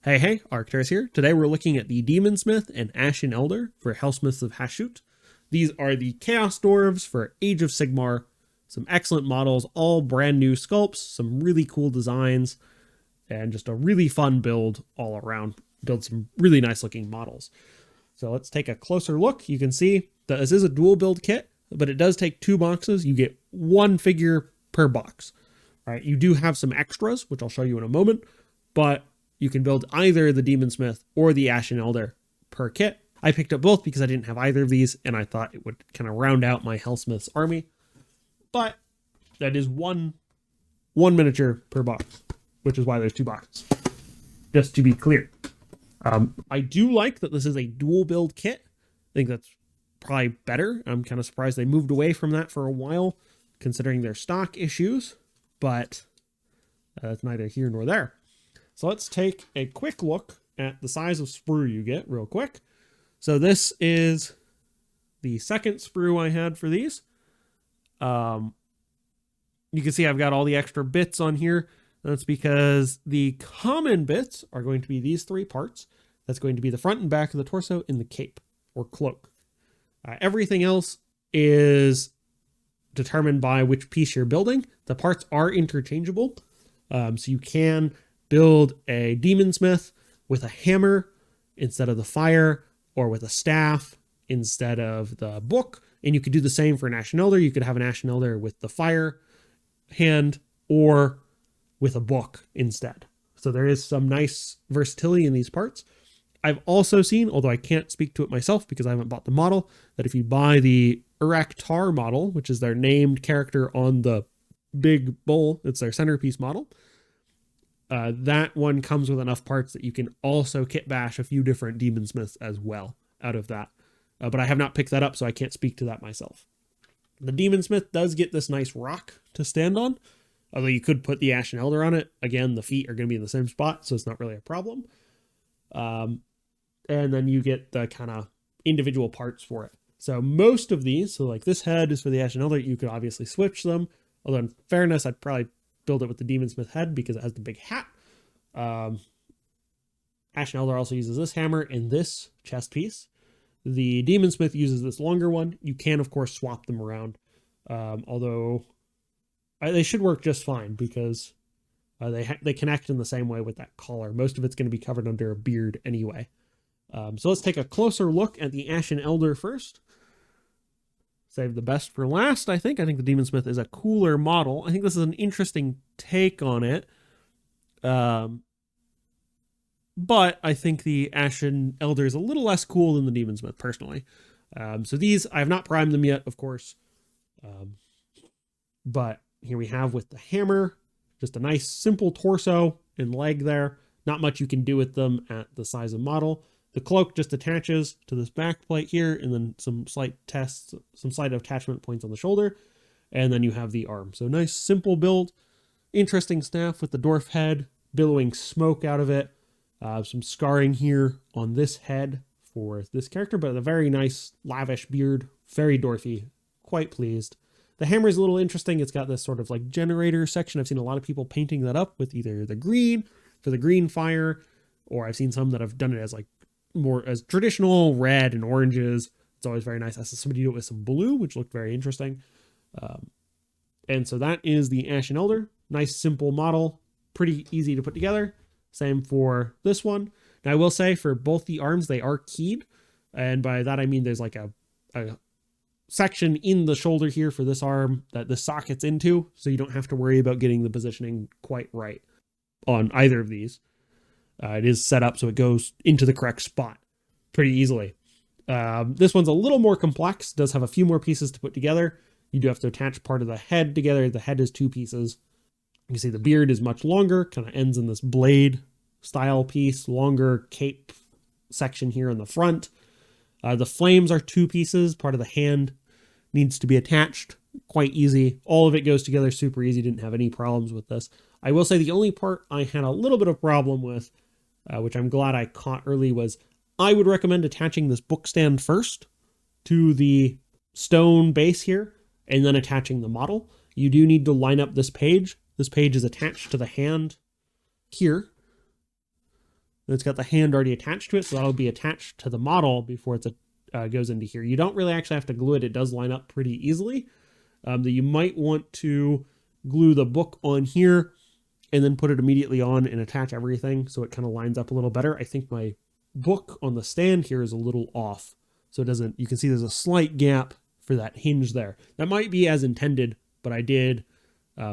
Hey, Arcturus here. Today we're looking at the Daemonsmith and Ashen Elder for Helsmiths of Hashut. These are the Chaos Dwarves for Age of Sigmar. Some excellent models, all brand new sculpts, some really cool designs, and just a really fun build all around. Build some really nice looking models. So let's take a closer look. You can see that this is a dual build kit, but it does take 2 boxes. You get 1 figure per box. All right, you do have some extras, which I'll show you in a moment, but you can build either the Daemonsmith or the Ashen Elder per kit. I picked up both because I didn't have either of these, and I thought it would kind of round out my Helsmiths army. But that is one miniature per box, which is why there's 2 boxes. Just to be clear. I do like that this is a dual build kit. I think that's probably better. I'm kind of surprised they moved away from that for a while, considering their stock issues, but that's neither here nor there. So let's take a quick look at the size of sprue you get real quick. So this is the second sprue I had for these. You can see I've got all the extra bits on here. That's because the common bits are going to be these 3 parts. That's going to be the front and back of the torso and the cape or cloak. Everything else is determined by which piece you're building. The parts are interchangeable. So you can build a Daemonsmith with a hammer instead of the fire, or with a staff instead of the book. And you could do the same for an Ashen Elder. You could have an Ashen Elder with the fire hand or with a book instead. So there is some nice versatility in these parts. I've also seen, although I can't speak to it myself because I haven't bought the model, that if you buy the Tar model, which is their named character on the big bowl, it's their centerpiece model, that one comes with enough parts that you can also kit bash a few different Daemonsmiths as well out of that. But I have not picked that up, so I can't speak to that myself. The Daemonsmith does get this nice rock to stand on, although you could put the Ashen Elder on it. Again, the feet are going to be in the same spot, so it's not really a problem. And then you get the kind of individual parts for it. So most of these, so like this head is for the Ashen Elder, you could obviously switch them. Although in fairness, I'd probably build it with the Daemonsmith head because it has the big hat. Ashen Elder also uses this hammer and this chest piece. The Daemonsmith uses this longer one. You can, of course, swap them around. Although they should work just fine because they connect in the same way with that collar. Most of it's going to be covered under a beard anyway. So let's take a closer look at the Ashen Elder first. Save the best for last, I think. I think the Daemonsmith is a cooler model. I think this is an interesting take on it. But I think the Ashen Elder is a little less cool than the Daemonsmith, personally. So these, I have not primed them yet, of course. But here we have with the hammer, just a nice simple torso and leg there. Not much you can do with them at the size of model. The cloak just attaches to this back plate here, and then some slight attachment points on the shoulder. And then you have the arm. So nice, simple build. Interesting staff with the dwarf head, billowing smoke out of it. Some scarring here on this head for this character, but a very nice, lavish beard. Very dwarfy. Quite pleased. The hammer is a little interesting. It's got this sort of like generator section. I've seen a lot of people painting that up with either the green for the green fire, or I've seen some that have done it as like more as traditional red and oranges. It's always very nice. I saw somebody do it with some blue, which looked very interesting. And so that is the Ashen Elder. Nice, simple model. Pretty easy to put together. Same for this one. Now I will say for both the arms, they are keyed. And by that, I mean there's like a section in the shoulder here for this arm that the socket's into. So you don't have to worry about getting the positioning quite right on either of these. It is set up so it goes into the correct spot pretty easily. This one's a little more complex. It does have a few more pieces to put together. You do have to attach part of the head together. The head is 2 pieces. You can see the beard is much longer, kind of ends in this blade style piece, longer cape section here in the front. The flames are 2 pieces. Part of the hand needs to be attached. Quite easy. All of it goes together super easy. Didn't have any problems with this. I will say the only part I had a little bit of problem with, which I'm glad I caught early, was I would recommend attaching this book stand first to the stone base here and then attaching the model. You do need to line up this page. This page is attached to the hand here. And it's got the hand already attached to it, so that'll be attached to the model before it goes into here. You don't really actually have to glue it. It does line up pretty easily. That you might want to glue the book on here and then put it immediately on and attach everything so it kind of lines up a little better. I think my book on the stand here is a little off. So it doesn't, you can see there's a slight gap for that hinge there. That might be as intended, but I did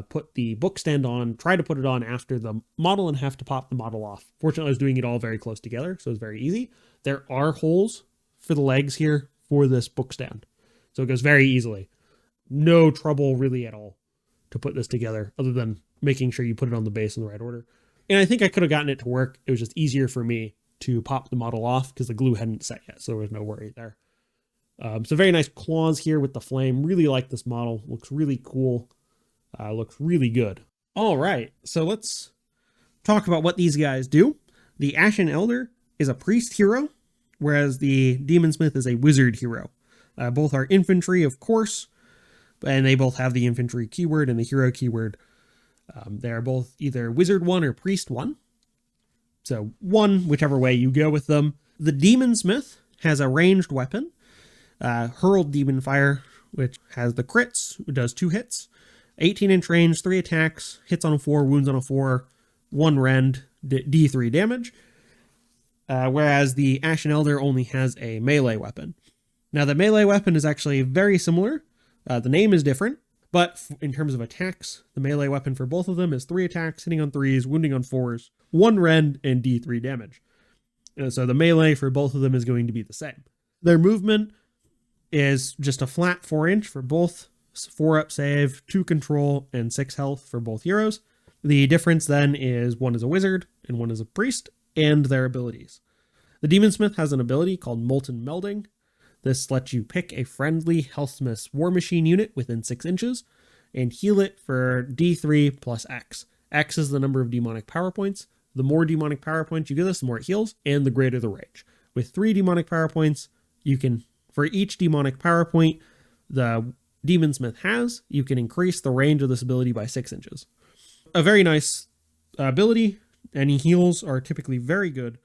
put the book stand on, try to put it on after the model and have to pop the model off. Fortunately, I was doing it all very close together, so it's very easy. There are holes for the legs here for this book stand. So it goes very easily. No trouble really at all to put this together other than making sure you put it on the base in the right order. And I think I could have gotten it to work. It was just easier for me to pop the model off because the glue hadn't set yet, so there was no worry there. So very nice claws here with the flame. Really like this model. Looks really cool. Looks really good. All right, so let's talk about what these guys do. The Ashen Elder is a priest hero, whereas the Daemonsmith is a wizard hero. Both are infantry, of course, and they both have the infantry keyword and the hero keyword. They're both either wizard 1 or priest 1. So 1, whichever way you go with them. The Daemonsmith has a ranged weapon, hurled demon fire, which has the crits, it does 2 hits, 18-inch range, 3 attacks, hits on a 4, wounds on a 4, 1 rend, D3 damage. Whereas the Ashen Elder only has a melee weapon. Now the melee weapon is actually very similar. The name is different, but in terms of attacks, the melee weapon for both of them is 3 attacks, hitting on 3s, wounding on 4s, 1 rend, and D3 damage. So the melee for both of them is going to be the same. Their movement is just a flat 4-inch for both, 4-up save, 2 control, and 6 health for both heroes. The difference then is one is a wizard and one is a priest, and their abilities. The Daemonsmith has an ability called Molten Melding. This lets you pick a friendly Helsmiths War Machine unit within 6 inches and heal it for D3 plus X. X is the number of demonic power points. The more demonic power points you give this, the more it heals, and the greater the range. With 3 demonic power points, you can, for each demonic power point the Daemonsmith has, you can increase the range of this ability by 6 inches. A very nice ability. Any heals are typically very good,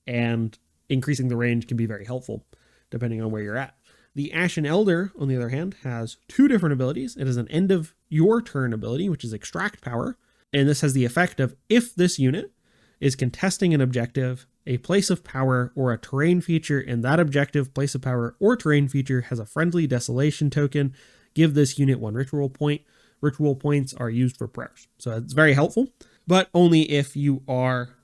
and increasing the range can be very helpful, depending on where you're at. The Ashen Elder, on the other hand, has 2 different abilities. It has an end of your turn ability, which is Extract Power, and this has the effect of if this unit is contesting an objective, a place of power, or a terrain feature, and that objective, place of power, or terrain feature has a friendly desolation token, give this unit 1 ritual point. Ritual points are used for prayers. So it's very helpful, but only if you are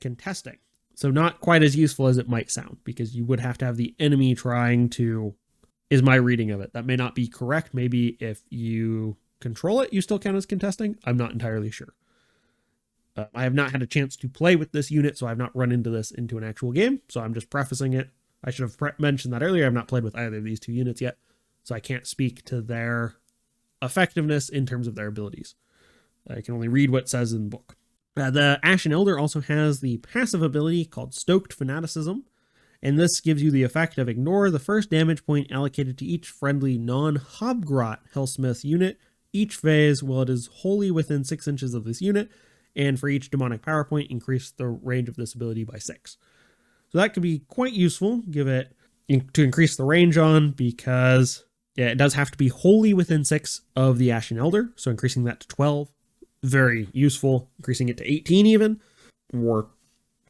contesting. So not quite as useful as it might sound, because you would have to have the enemy trying to, is my reading of it. That may not be correct. Maybe if you control it, you still count as contesting. I'm not entirely sure. I have not had a chance to play with this unit, so I've not run into this into an actual game. So I'm just prefacing it. I should have mentioned that earlier. I've not played with either of these 2 units yet, so I can't speak to their effectiveness in terms of their abilities. I can only read what it says in the book. The Ashen Elder also has the passive ability called Stoked Fanaticism, and this gives you the effect of ignore the first damage point allocated to each friendly non-Hobgrot Helsmith unit each phase while it is wholly within 6 inches of this unit, and for each demonic power point, increase the range of this ability by 6. So that could be quite useful, give it to increase the range on, because it does have to be wholly within 6 of the Ashen Elder, so increasing that to 12, very useful. Increasing it to 18 even, or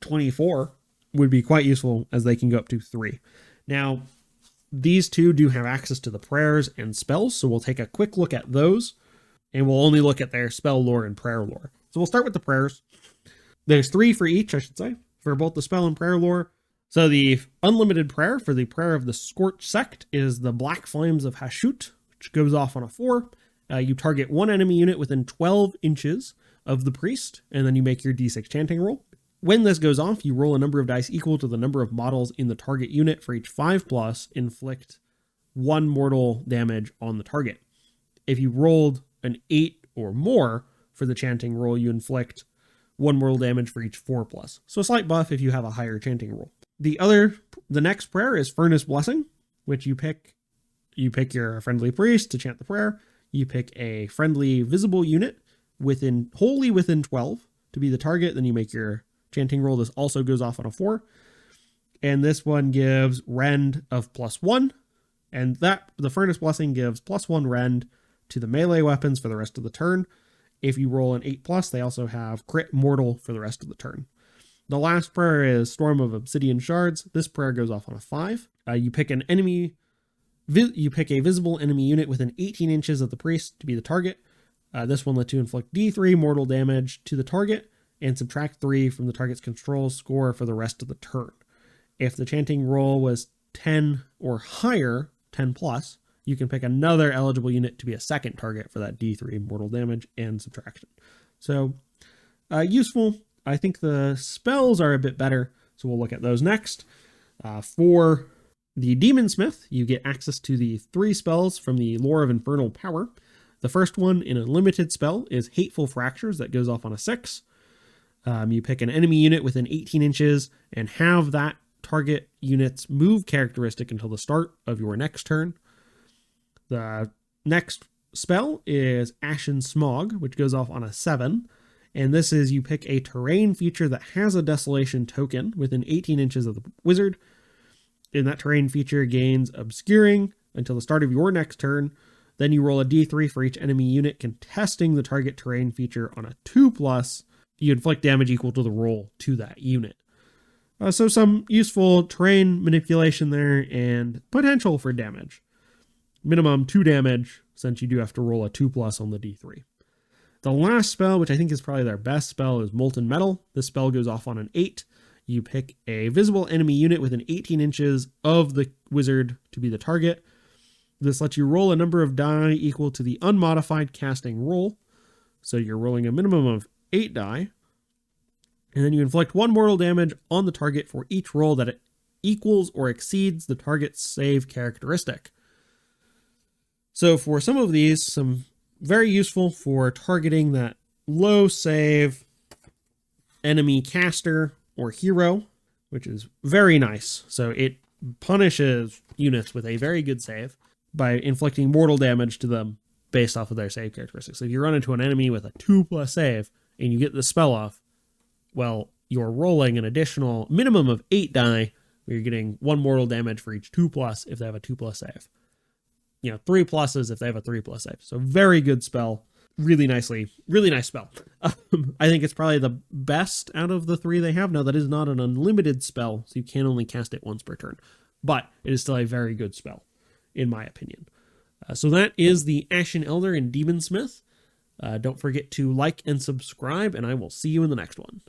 24 would be quite useful, as they can go up to 3. Now, these 2 do have access to the prayers and spells, so we'll take a quick look at those, and we'll only look at their spell lore and prayer lore. So we'll start with the prayers. There's 3 for each, I should say, for both the spell and prayer lore. So the unlimited prayer for the prayer of the Scorched Sect is the Black Flames of Hashut, which goes off on a 4. You target 1 enemy unit within 12 inches of the priest, and then you make your d6 chanting roll. When this goes off, you roll a number of dice equal to the number of models in the target unit. For each 5+, inflict 1 mortal damage on the target. If you rolled an 8 or more for the chanting roll, you inflict 1 mortal damage for each 4+. So a slight buff if you have a higher chanting roll. The next prayer is Furnace Blessing, which you pick your friendly priest to chant the prayer. You pick a friendly visible unit wholly within 12 to be the target. Then you make your chanting roll. This also goes off on a 4. And this one gives rend of +1. And the Furnace Blessing gives +1 rend to the melee weapons for the rest of the turn. If you roll an 8+, they also have crit mortal for the rest of the turn. The last prayer is Storm of Obsidian Shards. This prayer goes off on a 5. You pick a visible enemy unit within 18 inches of the priest to be the target. This one lets you inflict D3 mortal damage to the target and subtract 3 from the target's control score for the rest of the turn. If the chanting roll was 10 or higher, 10+, you can pick another eligible unit to be a second target for that D3 mortal damage and subtraction. So, useful. I think the spells are a bit better, so we'll look at those next. For the Daemonsmith, you get access to the 3 spells from the Lore of Infernal Power. The first one in a limited spell is Hateful Fractures, that goes off on a 6. You pick an enemy unit within 18 inches and have that target unit's move characteristic until the start of your next turn. The next spell is Ashen Smog, which goes off on a 7. And this is you pick a terrain feature that has a desolation token within 18 inches of the wizard. And that terrain feature gains obscuring until the start of your next turn. Then you roll a d3 for each enemy unit contesting the target terrain feature on a 2+. You inflict damage equal to the roll to that unit. So some useful terrain manipulation there and potential for damage. Minimum 2 damage since you do have to roll a 2+ on the d3. The last spell, which I think is probably their best spell, is Molten Metal. This spell goes off on an 8. You pick a visible enemy unit within 18 inches of the wizard to be the target. This lets you roll a number of die equal to the unmodified casting roll. So you're rolling a minimum of 8 die. And then you inflict 1 mortal damage on the target for each roll that it equals or exceeds the target's save characteristic. So for some of these, some very useful for targeting that low save enemy caster or hero, which is very nice. So it punishes units with a very good save by inflicting mortal damage to them based off of their save characteristics. So if you run into an enemy with a 2+ save and you get the spell off, well, you're rolling an additional minimum of 8 die, where you're getting 1 mortal damage for each 2+ if they have a 2+ save. 3 pluses if they have a 3+ save. So very good spell. Really nice spell. I think it's probably the best out of the 3 they have. Now, that is not an unlimited spell, so you can only cast it once per turn. But it is still a very good spell, in my opinion. So that is the Ashen Elder and Daemonsmith. Don't forget to like and subscribe, and I will see you in the next one.